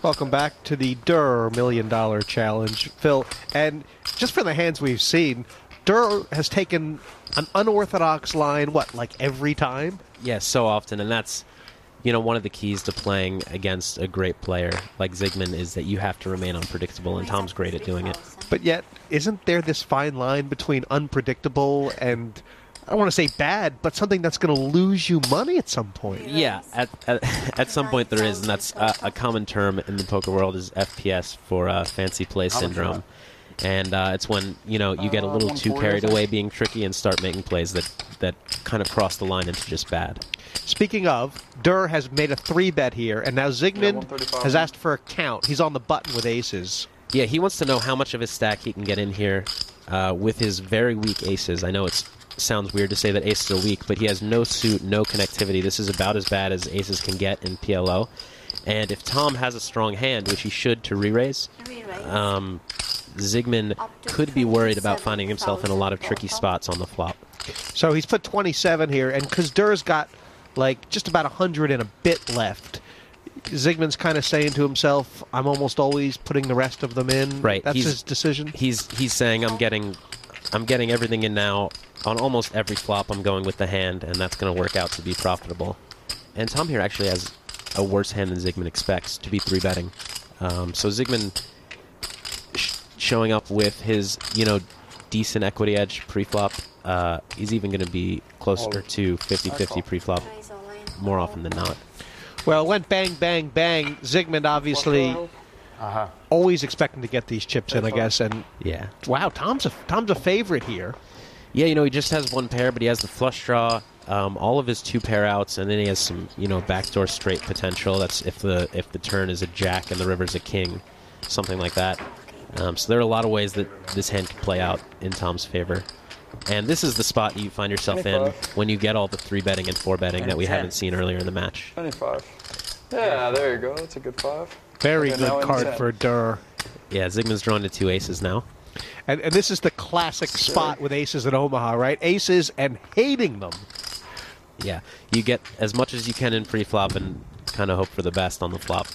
Welcome back to the Durrrr $1 Million Challenge, Phil. And just for the hands we've seen, Durrrr has taken an unorthodox line, what, like every time? Yeah, so often, and that's, you know, one of the keys to playing against a great player like Ziigmund is that you have to remain unpredictable, and Tom's great at doing it. But yet, isn't there this fine line between unpredictable and, I don't want to say bad, but something that's going to lose you money at some point? Yeah, at some point there is, and that's a common term in the poker world is FPS for fancy play syndrome. And it's when, you know, you get a little too carried away being tricky and start making plays that kind of cross the line into just bad. Speaking of, Durrrr has made a 3-bet here, and now Ziigmund has asked for a count. He's on the button with aces. Yeah, he wants to know how much of his stack he can get in here with his very weak aces. I know it sounds weird to say that aces are weak, but he has no suit, no connectivity. This is about as bad as aces can get in PLO. And if Tom has a strong hand, which he should to re-raise, Ziigmund could be worried about finding himself in a lot of tricky spots on the flop. So he's put 27 here, and because Durrr's got like just about 100 and a bit left, Ziigmund's kind of saying to himself, I'm almost always putting the rest of them in. Right. That's his decision. He's saying, I'm getting everything in now. On almost every flop, I'm going with the hand, and that's going to work out to be profitable. And Tom here actually has a worse hand than Ziigmund expects to be 3-betting. So Ziigmund showing up with his, you know, decent equity edge pre-flop. He's even going to be closer to 50-50 pre-flop more often than not. Well, it went bang, bang, bang. Ziigmund obviously always expecting to get these chips in, I guess. And yeah, wow, Tom's a favorite here. Yeah, you know, he just has one pair, but he has the flush draw, all of his 2-pair outs, and then he has some, you know, backdoor straight potential. That's if the turn is a jack and the river's a king, something like that. So there are a lot of ways that this hand can play out in Tom's favor. And this is the spot you find yourself in when you get all the 3-betting and 4-betting that we haven't seen earlier in the match. 25. Yeah, there you go. That's a good 5. Very good card for Durrrr. Yeah, Ziigmund's drawn to 2 aces now. And this is the classic spot with aces in Omaha, right? Aces and hating them. Yeah, you get as much as you can in pre-flop and kind of hope for the best on the flop.